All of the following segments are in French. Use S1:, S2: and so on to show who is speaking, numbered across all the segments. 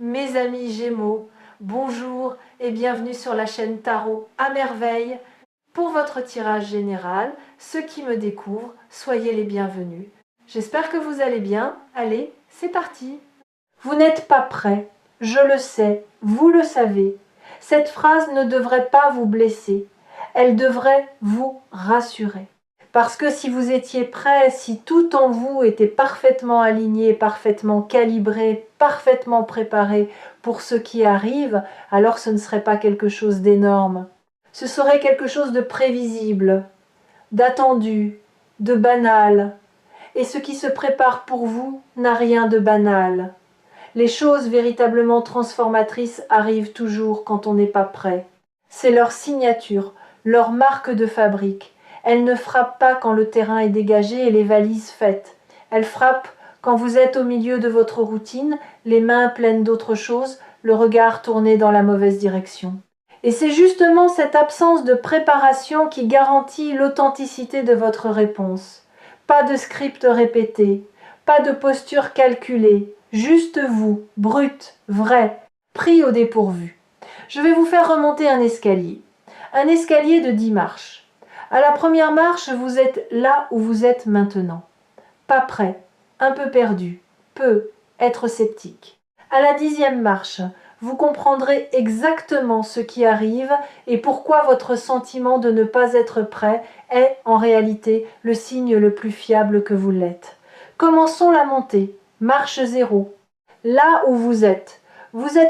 S1: Mes amis Gémeaux, bonjour et bienvenue sur la chaîne Tarot à merveille. Pour votre tirage général, ceux qui me découvrent, soyez les bienvenus. J'espère que vous allez bien. Allez, c'est parti. Vous n'êtes pas prêt, je le sais, vous le savez. Cette phrase ne devrait pas vous blesser, elle devrait vous rassurer. Parce que si vous étiez prêt, si tout en vous était parfaitement aligné, parfaitement calibré, parfaitement préparé pour ce qui arrive, alors ce ne serait pas quelque chose d'énorme. Ce serait quelque chose de prévisible, d'attendu, de banal. Et ce qui se prépare pour vous n'a rien de banal. Les choses véritablement transformatrices arrivent toujours quand on n'est pas prêt. C'est leur signature, leur marque de fabrique. Elles ne frappent pas quand le terrain est dégagé et les valises faites. Elles frappent quand vous êtes au milieu de votre routine, les mains pleines d'autre chose, le regard tourné dans la mauvaise direction. Et c'est justement cette absence de préparation qui garantit l'authenticité de votre réponse. Pas de script répété, pas de posture calculée, juste vous, brut, vrai, pris au dépourvu. Je vais vous faire remonter un escalier de 10 marches. À la première marche, vous êtes là où vous êtes maintenant. Pas prêt, un peu perdu, être sceptique. À la 10e marche, vous comprendrez exactement ce qui arrive et pourquoi votre sentiment de ne pas être prêt est en réalité le signe le plus fiable que vous l'êtes. Commençons la montée. Marche 0. Là où vous êtes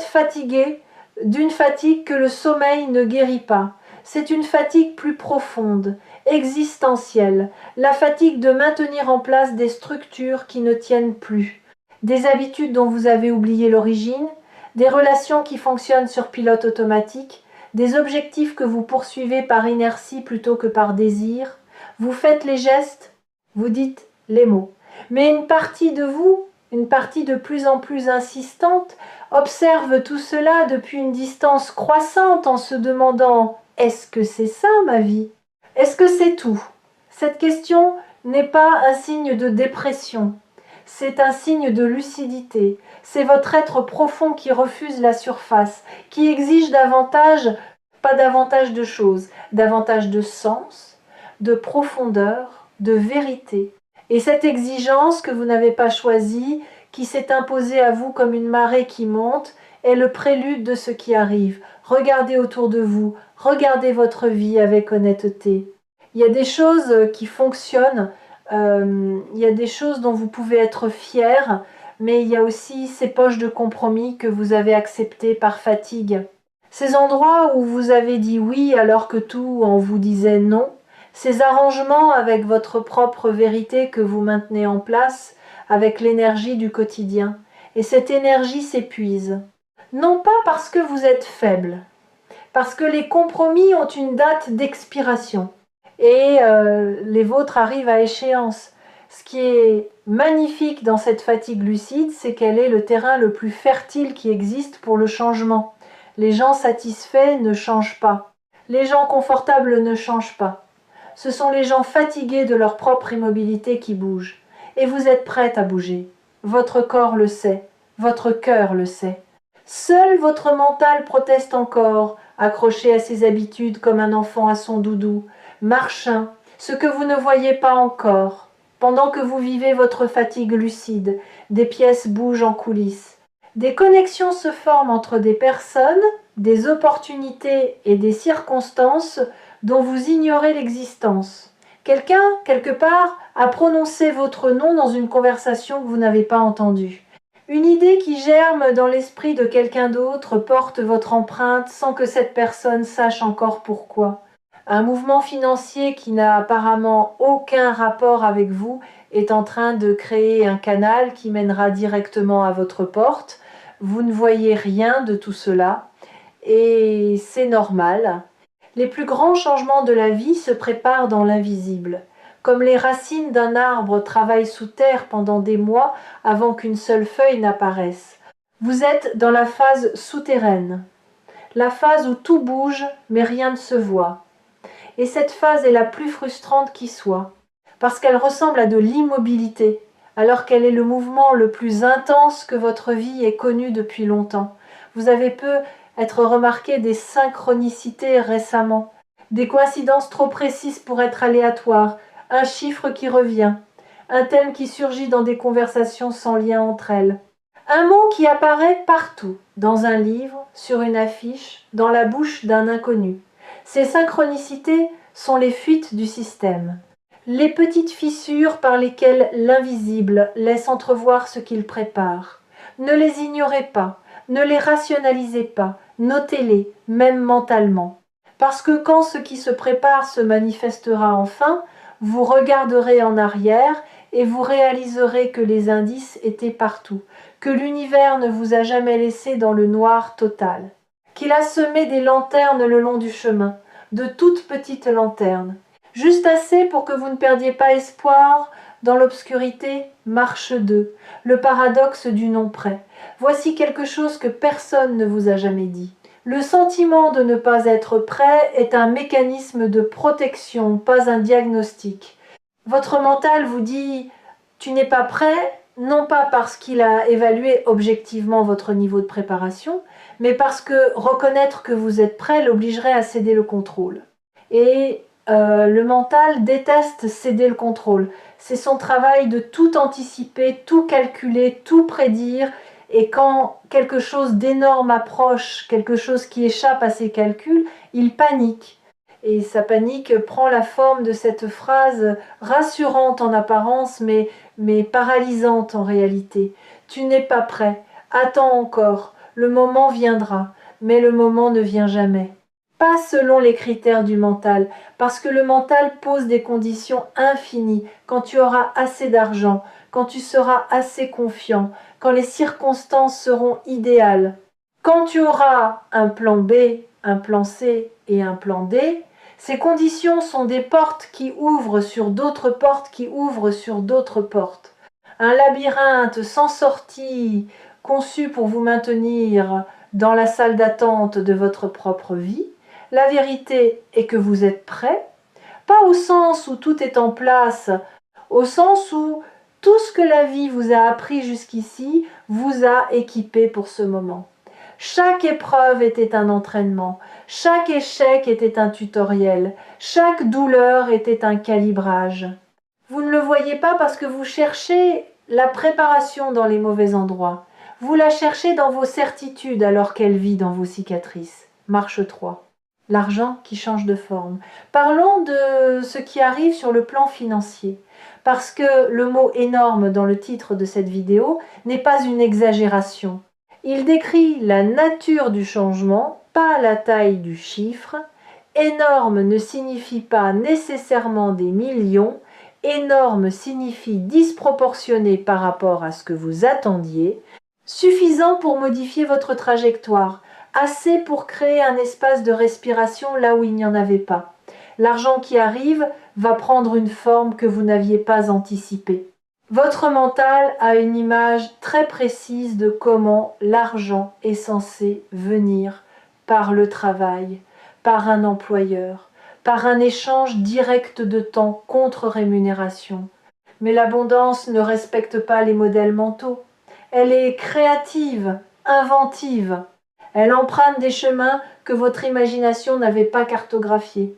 S1: fatigué d'une fatigue que le sommeil ne guérit pas. C'est une fatigue plus profonde, existentielle, la fatigue de maintenir en place des structures qui ne tiennent plus, des habitudes dont vous avez oublié l'origine, des relations qui fonctionnent sur pilote automatique, des objectifs que vous poursuivez par inertie plutôt que par désir. Vous faites les gestes, vous dites les mots. Mais une partie de vous, une partie de plus en plus insistante, observe tout cela depuis une distance croissante en se demandant « Est-ce que c'est ça ma vie ? Est-ce que c'est tout ?» Cette question n'est pas un signe de dépression, c'est un signe de lucidité. C'est votre être profond qui refuse la surface, qui exige davantage, pas davantage de choses, davantage de sens, de profondeur, de vérité. Et cette exigence que vous n'avez pas choisie, qui s'est imposée à vous comme une marée qui monte, est le prélude de ce qui arrive. Regardez autour de vous, regardez votre vie avec honnêteté. Il y a des choses qui fonctionnent, il y a des choses dont vous pouvez être fiers, mais il y a aussi ces poches de compromis que vous avez acceptées par fatigue. Ces endroits où vous avez dit oui alors que tout en vous disait non, ces arrangements avec votre propre vérité que vous maintenez en place, avec l'énergie du quotidien. Et cette énergie s'épuise. Non pas parce que vous êtes faible, parce que les compromis ont une date d'expiration. Et les vôtres arrivent à échéance. Ce qui est magnifique dans cette fatigue lucide, c'est qu'elle est le terrain le plus fertile qui existe pour le changement. Les gens satisfaits ne changent pas. Les gens confortables ne changent pas. Ce sont les gens fatigués de leur propre immobilité qui bougent. Et vous êtes prête à bouger. Votre corps le sait, votre cœur le sait. Seul votre mental proteste encore, accroché à ses habitudes comme un enfant à son doudou, marchin, ce que vous ne voyez pas encore. Pendant que vous vivez votre fatigue lucide, des pièces bougent en coulisses. Des connexions se forment entre des personnes, des opportunités et des circonstances dont vous ignorez l'existence. Quelqu'un, quelque part, a prononcé votre nom dans une conversation que vous n'avez pas entendue. Une idée qui germe dans l'esprit de quelqu'un d'autre porte votre empreinte sans que cette personne sache encore pourquoi. Un mouvement financier qui n'a apparemment aucun rapport avec vous est en train de créer un canal qui mènera directement à votre porte. Vous ne voyez rien de tout cela et c'est normal. Les plus grands changements de la vie se préparent dans l'invisible. Comme les racines d'un arbre travaillent sous terre pendant des mois avant qu'une seule feuille n'apparaisse. Vous êtes dans la phase souterraine, la phase où tout bouge mais rien ne se voit. Et cette phase est la plus frustrante qui soit, parce qu'elle ressemble à de l'immobilité, alors quel est le mouvement le plus intense que votre vie ait connu depuis longtemps? Vous avez peu être remarqué des synchronicités récemment, des coïncidences trop précises pour être aléatoires, un chiffre qui revient, un thème qui surgit dans des conversations sans lien entre elles. Un mot qui apparaît partout, dans un livre, sur une affiche, dans la bouche d'un inconnu. Ces synchronicités sont les fuites du système, les petites fissures par lesquelles l'invisible laisse entrevoir ce qu'il prépare. Ne les ignorez pas, ne les rationalisez pas, notez-les, même mentalement. Parce que quand ce qui se prépare se manifestera enfin, vous regarderez en arrière et vous réaliserez que les indices étaient partout, que l'univers ne vous a jamais laissé dans le noir total, qu'il a semé des lanternes le long du chemin, de toutes petites lanternes, juste assez pour que vous ne perdiez pas espoir dans l'obscurité. Marche 2, le paradoxe du non prêt. Voici quelque chose que personne ne vous a jamais dit. Le sentiment de ne pas être prêt est un mécanisme de protection, pas un diagnostic. Votre mental vous dit « tu n'es pas prêt », non pas parce qu'il a évalué objectivement votre niveau de préparation, mais parce que reconnaître que vous êtes prêt l'obligerait à céder le contrôle. Et le mental déteste céder le contrôle. C'est son travail de tout anticiper, tout calculer, tout prédire. Et quand quelque chose d'énorme approche, quelque chose qui échappe à ses calculs, il panique. Et sa panique prend la forme de cette phrase rassurante en apparence, mais paralysante en réalité. Tu n'es pas prêt, attends encore, le moment viendra, mais le moment ne vient jamais. Pas selon les critères du mental, parce que le mental pose des conditions infinies. Quand tu auras assez d'argent, quand tu seras assez confiant, quand les circonstances seront idéales, quand tu auras un plan B, un plan C et un plan D, ces conditions sont des portes qui ouvrent sur d'autres portes qui ouvrent sur d'autres portes. Un labyrinthe sans sortie, conçu pour vous maintenir dans la salle d'attente de votre propre vie. La vérité est que vous êtes prêt, pas au sens où tout est en place, au sens où tout ce que la vie vous a appris jusqu'ici vous a équipé pour ce moment. Chaque épreuve était un entraînement, chaque échec était un tutoriel, chaque douleur était un calibrage. Vous ne le voyez pas parce que vous cherchez la préparation dans les mauvais endroits. Vous la cherchez dans vos certitudes alors qu'elle vit dans vos cicatrices. Marche 3. L'argent qui change de forme. Parlons de ce qui arrive sur le plan financier. Parce que le mot énorme dans le titre de cette vidéo n'est pas une exagération. Il décrit la nature du changement, pas la taille du chiffre. Énorme ne signifie pas nécessairement des millions. Énorme signifie disproportionné par rapport à ce que vous attendiez. Suffisant pour modifier votre trajectoire. Assez pour créer un espace de respiration là où il n'y en avait pas. L'argent qui arrive va prendre une forme que vous n'aviez pas anticipée. Votre mental a une image très précise de comment l'argent est censé venir par le travail, par un employeur, par un échange direct de temps contre rémunération. Mais l'abondance ne respecte pas les modèles mentaux. Elle est créative, inventive. Elle emprunte des chemins que votre imagination n'avait pas cartographiés.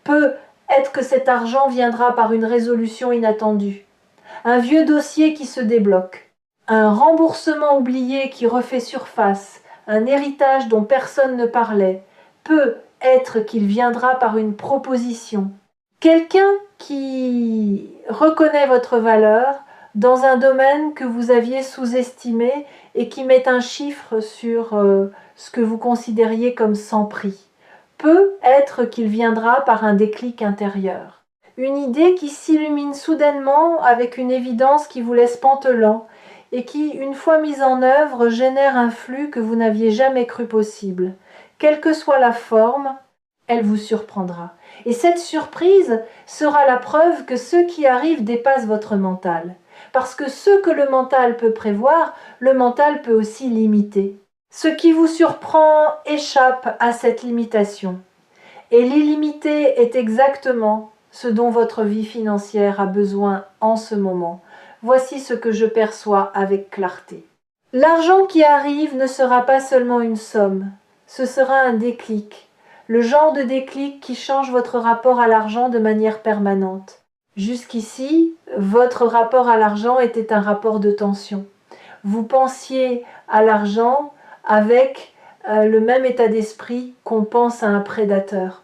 S1: Peut être que cet argent viendra par une résolution inattendue, un vieux dossier qui se débloque, un remboursement oublié qui refait surface, un héritage dont personne ne parlait. Peut être qu'il viendra par une proposition. Quelqu'un qui reconnaît votre valeur dans un domaine que vous aviez sous-estimé et qui met un chiffre sur ce que vous considériez comme sans prix. Peut être qu'il viendra par un déclic intérieur. Une idée qui s'illumine soudainement avec une évidence qui vous laisse pantelant et qui, une fois mise en œuvre, génère un flux que vous n'aviez jamais cru possible. Quelle que soit la forme, elle vous surprendra. Et cette surprise sera la preuve que ce qui arrive dépasse votre mental. Parce que ce que le mental peut prévoir, le mental peut aussi limiter. Ce qui vous surprend échappe à cette limitation. Et l'illimité est exactement ce dont votre vie financière a besoin en ce moment. Voici ce que je perçois avec clarté. L'argent qui arrive ne sera pas seulement une somme, ce sera un déclic, le genre de déclic qui change votre rapport à l'argent de manière permanente. Jusqu'ici, votre rapport à l'argent était un rapport de tension. Vous pensiez à l'argent avec le même état d'esprit qu'on pense à un prédateur,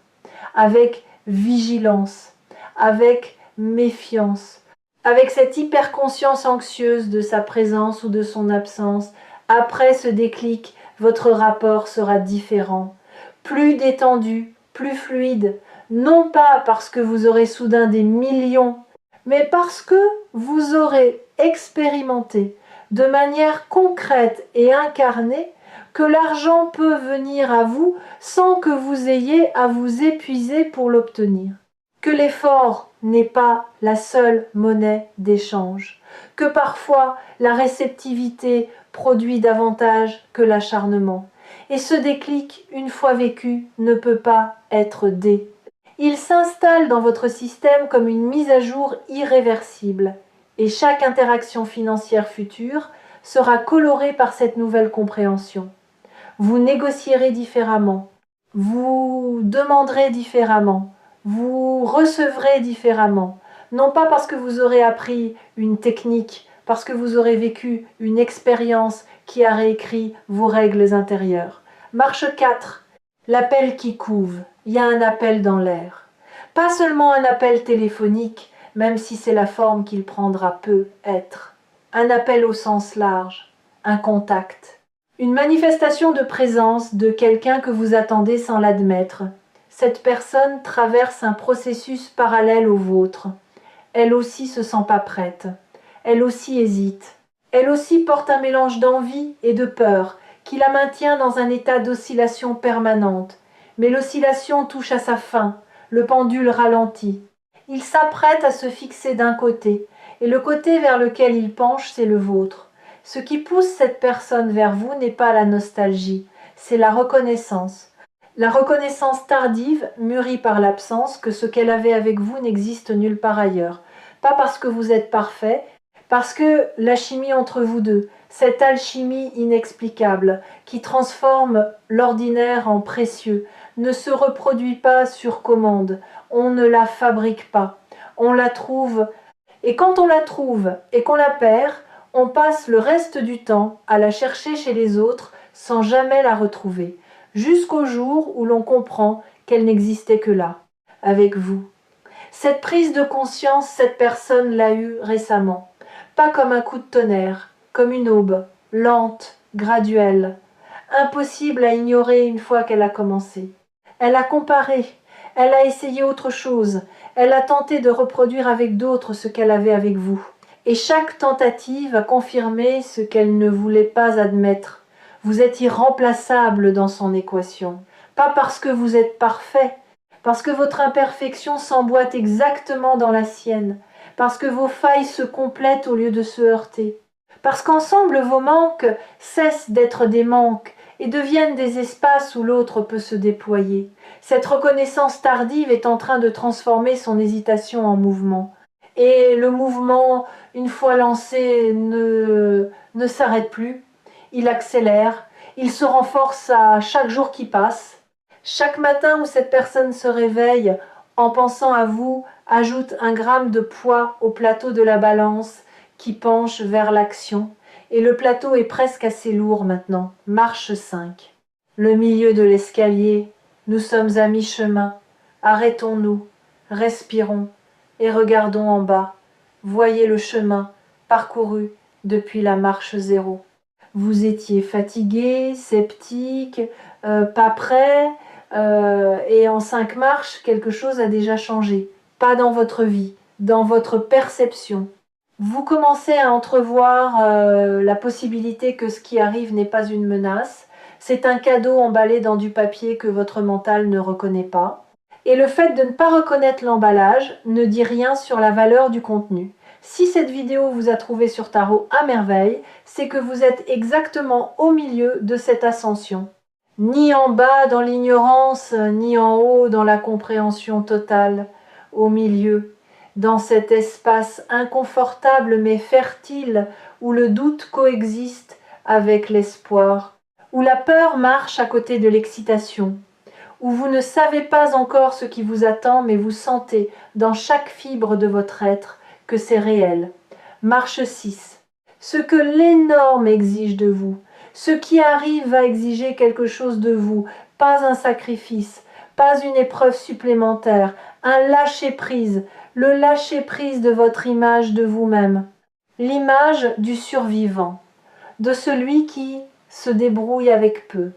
S1: avec vigilance, avec méfiance, avec cette hyperconscience anxieuse de sa présence ou de son absence. Après ce déclic, votre rapport sera différent, plus détendu, plus fluide, non pas parce que vous aurez soudain des millions, mais parce que vous aurez expérimenté de manière concrète et incarnée que l'argent peut venir à vous sans que vous ayez à vous épuiser pour l'obtenir. Que l'effort n'est pas la seule monnaie d'échange, que parfois la réceptivité produit davantage que l'acharnement. Et ce déclic, une fois vécu, ne peut pas être dé. Il s'installe dans votre système comme une mise à jour irréversible, et chaque interaction financière future sera colorée par cette nouvelle compréhension. Vous négocierez différemment, vous demanderez différemment, vous recevrez différemment, non pas parce que vous aurez appris une technique, parce que vous aurez vécu une expérience qui a réécrit vos règles intérieures. Marche 4. L'appel qui couve. Il y a un appel dans l'air. Pas seulement un appel téléphonique, même si c'est la forme qu'il prendra peut être. Un appel au sens large, un contact. Une manifestation de présence de quelqu'un que vous attendez sans l'admettre. Cette personne traverse un processus parallèle au vôtre. Elle aussi se sent pas prête. Elle aussi hésite. Elle aussi porte un mélange d'envie et de peur qui la maintient dans un état d'oscillation permanente. Mais l'oscillation touche à sa fin, le pendule ralentit. Il s'apprête à se fixer d'un côté, et le côté vers lequel il penche, c'est le vôtre. Ce qui pousse cette personne vers vous n'est pas la nostalgie, c'est la reconnaissance. La reconnaissance tardive, mûrie par l'absence, que ce qu'elle avait avec vous n'existe nulle part ailleurs. Pas parce que vous êtes parfait, parce que la chimie entre vous deux, cette alchimie inexplicable qui transforme l'ordinaire en précieux, ne se reproduit pas sur commande, on ne la fabrique pas, on la trouve, et quand on la trouve et qu'on la perd, on passe le reste du temps à la chercher chez les autres sans jamais la retrouver, jusqu'au jour où l'on comprend qu'elle n'existait que là, avec vous. Cette prise de conscience, cette personne l'a eue récemment, pas comme un coup de tonnerre, comme une aube, lente, graduelle, impossible à ignorer une fois qu'elle a commencé. Elle a comparé, elle a essayé autre chose, elle a tenté de reproduire avec d'autres ce qu'elle avait avec vous. Et chaque tentative a confirmé ce qu'elle ne voulait pas admettre. Vous êtes irremplaçable dans son équation. Pas parce que vous êtes parfait, parce que votre imperfection s'emboîte exactement dans la sienne, parce que vos failles se complètent au lieu de se heurter, parce qu'ensemble vos manques cessent d'être des manques et deviennent des espaces où l'autre peut se déployer. Cette reconnaissance tardive est en train de transformer son hésitation en mouvement. Et le mouvement, une fois lancé, ne s'arrête plus. Il accélère, il se renforce à chaque jour qui passe. Chaque matin où cette personne se réveille en pensant à vous, ajoute 1 gramme de poids au plateau de la balance qui penche vers l'action. Et le plateau est presque assez lourd maintenant. Marche 5. Le milieu de l'escalier. Nous sommes à mi-chemin. Arrêtons-nous, respirons et regardons en bas. Voyez le chemin parcouru depuis la marche 0. Vous étiez fatigué, sceptique, pas prêt, et en 5 marches, quelque chose a déjà changé. Pas dans votre vie, dans votre perception. Vous commencez à entrevoir la possibilité que ce qui arrive n'est pas une menace. C'est un cadeau emballé dans du papier que votre mental ne reconnaît pas. Et le fait de ne pas reconnaître l'emballage ne dit rien sur la valeur du contenu. Si cette vidéo vous a trouvé sur Tarot à merveille, c'est que vous êtes exactement au milieu de cette ascension. Ni en bas dans l'ignorance, ni en haut dans la compréhension totale. Au milieu. dans cet espace inconfortable mais fertile où le doute coexiste avec l'espoir, où la peur marche à côté de l'excitation, où vous ne savez pas encore ce qui vous attend, mais vous sentez dans chaque fibre de votre être que c'est réel. Marche 6. Ce que l'énorme exige de vous, ce qui arrive va exiger quelque chose de vous, pas un sacrifice, pas une épreuve supplémentaire, un lâcher-prise, le lâcher-prise de votre image de vous-même, l'image du survivant, de celui qui se débrouille avec peu,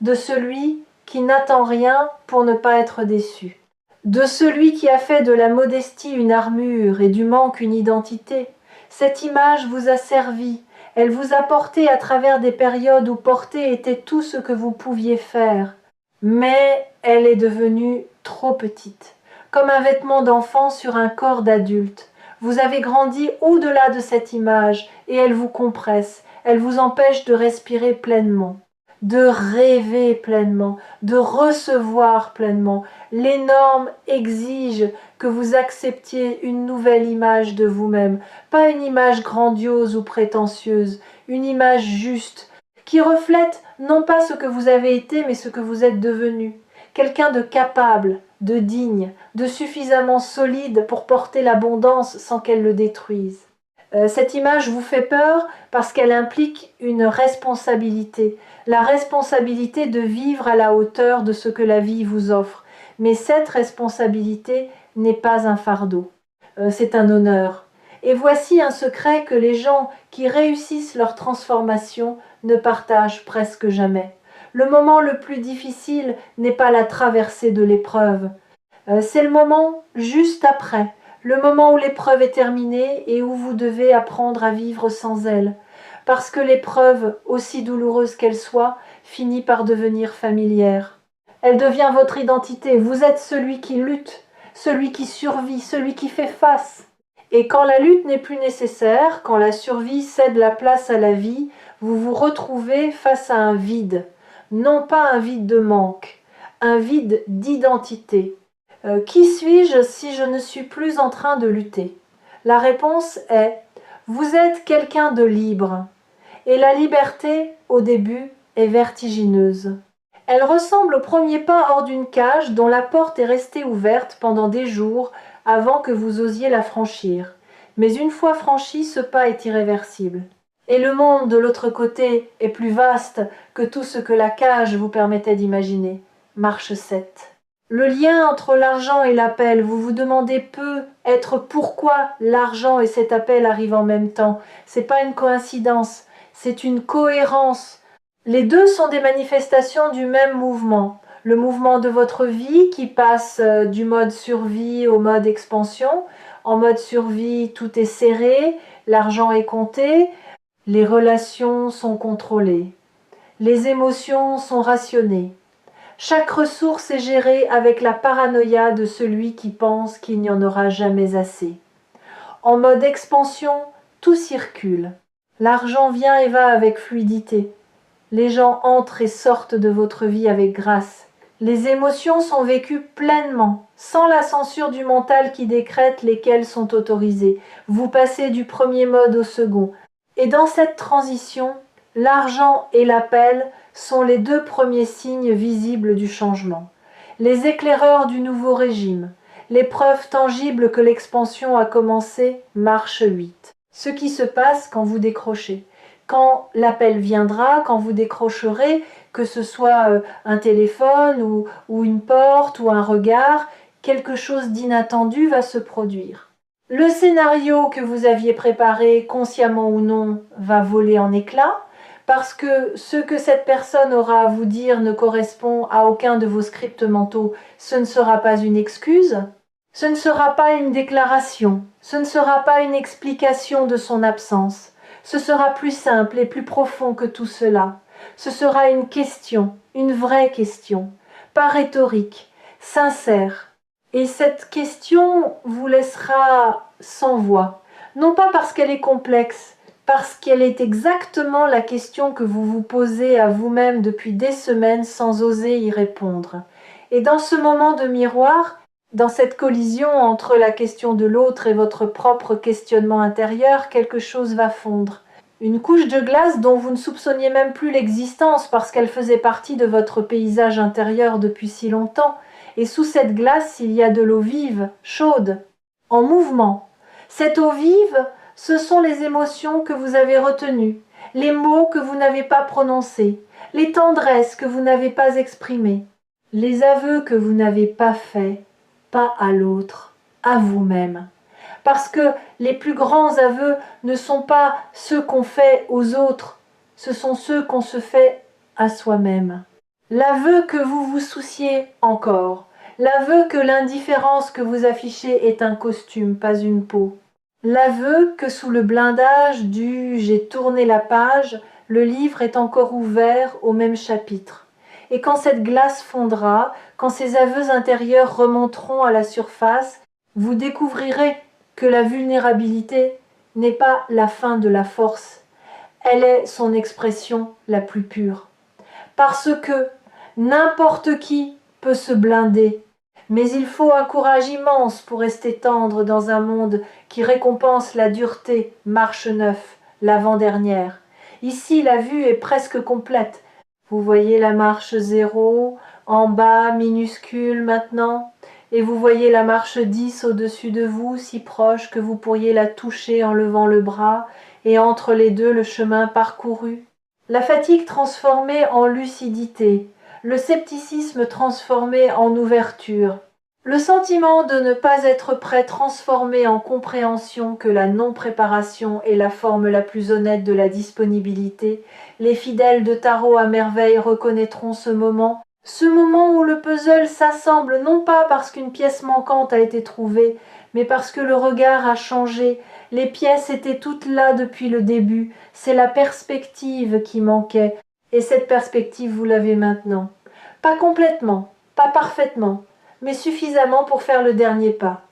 S1: de celui qui n'attend rien pour ne pas être déçu, de celui qui a fait de la modestie une armure et du manque une identité. Cette image vous a servi, elle vous a porté à travers des périodes où porter était tout ce que vous pouviez faire, mais elle est devenue trop petite, comme un vêtement d'enfant sur un corps d'adulte. Vous avez grandi au-delà de cette image et elle vous compresse, elle vous empêche de respirer pleinement, de rêver pleinement, de recevoir pleinement. L'énorme exige que vous acceptiez une nouvelle image de vous-même, pas une image grandiose ou prétentieuse, une image juste, qui reflète non pas ce que vous avez été, mais ce que vous êtes devenu. Quelqu'un de capable, de digne, de suffisamment solide pour porter l'abondance sans qu'elle le détruise. Cette image vous fait peur parce qu'elle implique une responsabilité, la responsabilité de vivre à la hauteur de ce que la vie vous offre. Mais cette responsabilité n'est pas un fardeau, c'est un honneur. Et voici un secret que les gens qui réussissent leur transformation ne partagent presque jamais. Le moment le plus difficile n'est pas la traversée de l'épreuve, c'est le moment juste après, le moment où l'épreuve est terminée et où vous devez apprendre à vivre sans elle, parce que l'épreuve, aussi douloureuse qu'elle soit, finit par devenir familière. Elle devient votre identité, vous êtes celui qui lutte, celui qui survit, celui qui fait face. Et quand la lutte n'est plus nécessaire, quand la survie cède la place à la vie, vous vous retrouvez face à un vide, non pas un vide de manque, un vide d'identité. Qui suis-je si je ne suis plus en train de lutter? La réponse est vous êtes quelqu'un de libre. Et la liberté, au début, est vertigineuse. Elle ressemble au premier pas hors d'une cage dont la porte est restée ouverte pendant des jours avant que vous osiez la franchir. Mais une fois franchi, ce pas est irréversible. Et le monde de l'autre côté est plus vaste que tout ce que la cage vous permettait d'imaginer. Marche 7. Le lien entre l'argent et l'appel, vous vous demandez peut-être pourquoi l'argent et cet appel arrivent en même temps. C'est pas une coïncidence, c'est une cohérence. Les deux sont des manifestations du même mouvement. Le mouvement de votre vie qui passe du mode survie au mode expansion. En mode survie, tout est serré, l'argent est compté, les relations sont contrôlées, les émotions sont rationnées. Chaque ressource est gérée avec la paranoïa de celui qui pense qu'il n'y en aura jamais assez. En mode expansion, tout circule. L'argent vient et va avec fluidité. Les gens entrent et sortent de votre vie avec grâce. Les émotions sont vécues pleinement, sans la censure du mental qui décrète lesquelles sont autorisées. Vous passez du premier mode au second. Et dans cette transition, l'argent et l'appel sont les deux premiers signes visibles du changement, les éclaireurs du nouveau régime, les preuves tangibles que l'expansion a commencé, marche 8. Ce qui se passe quand vous décrochez. Quand l'appel viendra, quand vous décrocherez, que ce soit un téléphone ou une porte ou un regard, quelque chose d'inattendu va se produire. Le scénario que vous aviez préparé, consciemment ou non, va voler en éclats, parce que ce que cette personne aura à vous dire ne correspond à aucun de vos scripts mentaux, ce ne sera pas une excuse, ce ne sera pas une déclaration, ce ne sera pas une explication de son absence, ce sera plus simple et plus profond que tout cela. Ce sera une question, une vraie question, pas rhétorique, sincère. Et cette question vous laissera sans voix, non pas parce qu'elle est complexe, parce qu'elle est exactement la question que vous vous posez à vous-même depuis des semaines sans oser y répondre. Et dans ce moment de miroir, Dans cette collision entre la question de l'autre et votre propre questionnement intérieur, quelque chose va fondre. Une couche de glace dont vous ne soupçonniez même plus l'existence parce qu'elle faisait partie de votre paysage intérieur depuis si longtemps, et sous cette glace il y a de l'eau vive, chaude, en mouvement. Cette eau vive, ce sont les émotions que vous avez retenues, les mots que vous n'avez pas prononcés, les tendresses que vous n'avez pas exprimées, les aveux que vous n'avez pas faits, pas à l'autre, à vous-même. Parce que les plus grands aveux ne sont pas ceux qu'on fait aux autres, ce sont ceux qu'on se fait à soi-même. L'aveu que vous vous souciez encore, l'aveu que l'indifférence que vous affichez est un costume, pas une peau. L'aveu que sous le blindage du « j'ai tourné la page », le livre est encore ouvert au même chapitre. Et quand cette glace fondra, quand ces aveux intérieurs remonteront à la surface, vous découvrirez que la vulnérabilité n'est pas la fin de la force, elle est son expression la plus pure. Parce que n'importe qui peut se blinder, mais il faut un courage immense pour rester tendre dans un monde qui récompense la dureté, marche 9, l'avant-dernière. Ici, la vue est presque complète. Vous voyez la marche 0, en bas, minuscule maintenant, et vous voyez la marche 10 au-dessus de vous, si proche que vous pourriez la toucher en levant le bras, et entre les deux le chemin parcouru. La fatigue transformée en lucidité, le scepticisme transformé en ouverture, le sentiment de ne pas être prêt transformé en compréhension que la non-préparation est la forme la plus honnête de la disponibilité, les fidèles de Tarot à merveille reconnaîtront ce moment où le puzzle s'assemble non pas parce qu'une pièce manquante a été trouvée, mais parce que le regard a changé. Les pièces étaient toutes là depuis le début, c'est la perspective qui manquait, et cette perspective vous l'avez maintenant. Pas complètement, pas parfaitement, mais suffisamment pour faire le dernier pas.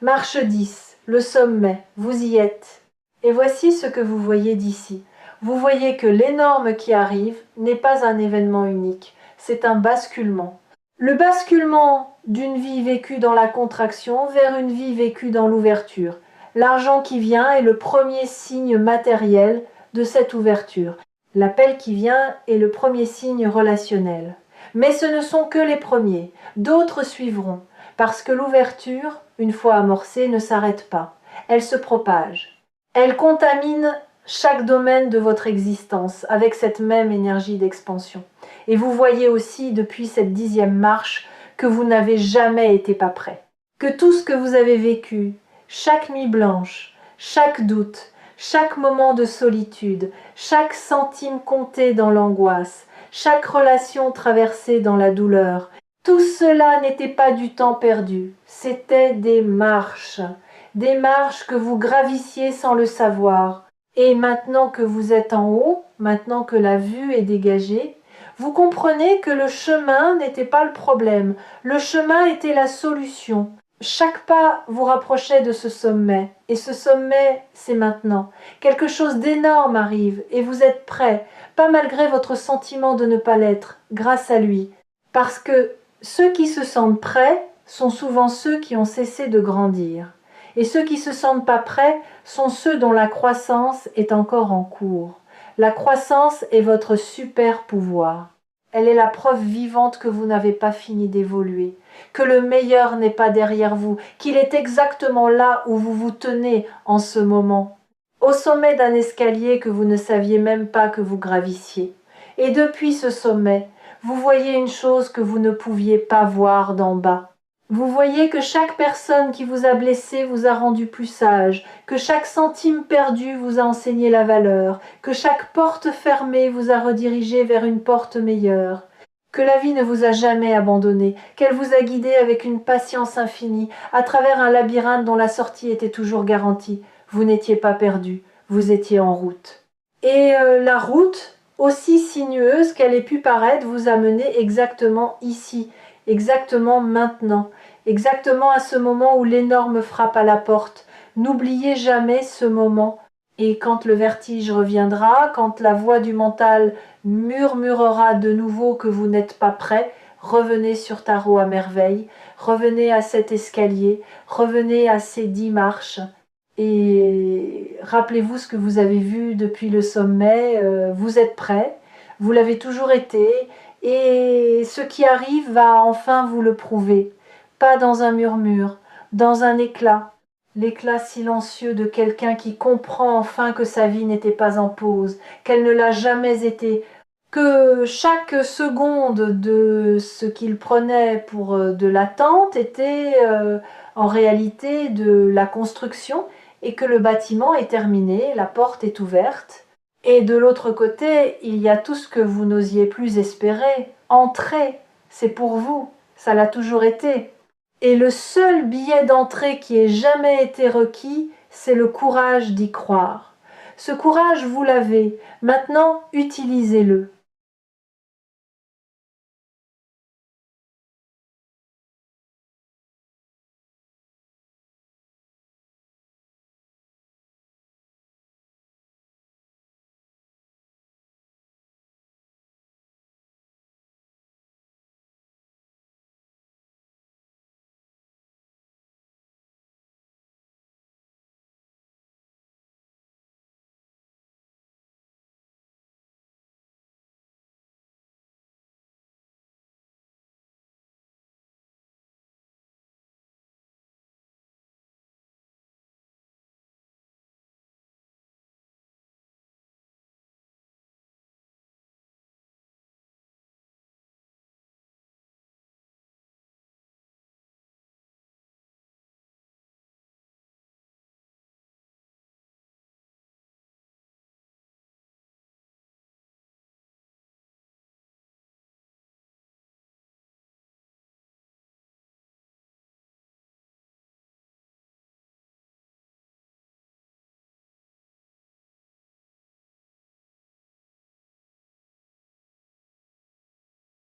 S1: Marche 10, le sommet, vous y êtes. Et voici ce que vous voyez d'ici. Vous voyez que l'énorme qui arrive n'est pas un événement unique, c'est un basculement. Le basculement d'une vie vécue dans la contraction vers une vie vécue dans l'ouverture. L'argent qui vient est le premier signe matériel de cette ouverture. L'appel qui vient est le premier signe relationnel. Mais ce ne sont que les premiers, d'autres suivront, parce que l'ouverture, une fois amorcée, ne s'arrête pas. Elle se propage. Elle contamine chaque domaine de votre existence avec cette même énergie d'expansion. Et vous voyez aussi depuis cette 10e marche que vous n'avez jamais été pas prêt. Que tout ce que vous avez vécu, chaque nuit blanche, chaque doute, chaque moment de solitude, chaque centime compté dans l'angoisse, chaque relation traversée dans la douleur, tout cela n'était pas du temps perdu, c'était des marches que vous gravissiez sans le savoir. Et maintenant que vous êtes en haut, maintenant que la vue est dégagée, vous comprenez que le chemin n'était pas le problème, le chemin était la solution. Chaque pas vous rapprochait de ce sommet, et ce sommet, c'est maintenant. Quelque chose d'énorme arrive, et vous êtes prêt, pas malgré votre sentiment de ne pas l'être, grâce à lui. Parce que ceux qui se sentent prêts sont souvent ceux qui ont cessé de grandir. Et ceux qui se sentent pas prêts sont ceux dont la croissance est encore en cours. La croissance est votre super pouvoir. Elle est la preuve vivante que vous n'avez pas fini d'évoluer, que le meilleur n'est pas derrière vous, qu'il est exactement là où vous vous tenez en ce moment, au sommet d'un escalier que vous ne saviez même pas que vous gravissiez. Et depuis ce sommet, vous voyez une chose que vous ne pouviez pas voir d'en bas. Vous voyez que chaque personne qui vous a blessé vous a rendu plus sage, que chaque centime perdu vous a enseigné la valeur, que chaque porte fermée vous a redirigé vers une porte meilleure, que la vie ne vous a jamais abandonné, qu'elle vous a guidé avec une patience infinie, à travers un labyrinthe dont la sortie était toujours garantie. Vous n'étiez pas perdu, vous étiez en route. Et la route, aussi sinueuse qu'elle ait pu paraître, vous a mené exactement ici, exactement maintenant. Exactement à ce moment où l'énorme frappe à la porte. N'oubliez jamais ce moment. Et quand le vertige reviendra, quand la voix du mental murmurera de nouveau que vous n'êtes pas prêt, revenez sur Tarot à merveille, revenez à cet escalier, revenez à ces 10 marches et rappelez-vous ce que vous avez vu depuis le sommet, vous êtes prêts, vous l'avez toujours été et ce qui arrive va enfin vous le prouver, pas dans un murmure, dans un éclat, l'éclat silencieux de quelqu'un qui comprend enfin que sa vie n'était pas en pause, qu'elle ne l'a jamais été, que chaque seconde de ce qu'il prenait pour de l'attente était en réalité de la construction et que le bâtiment est terminé, la porte est ouverte. Et de l'autre côté, il y a tout ce que vous n'osiez plus espérer. Entrez, c'est pour vous, ça l'a toujours été. Et le seul billet d'entrée qui ait jamais été requis, c'est le courage d'y croire. Ce courage, vous l'avez. Maintenant, utilisez-le.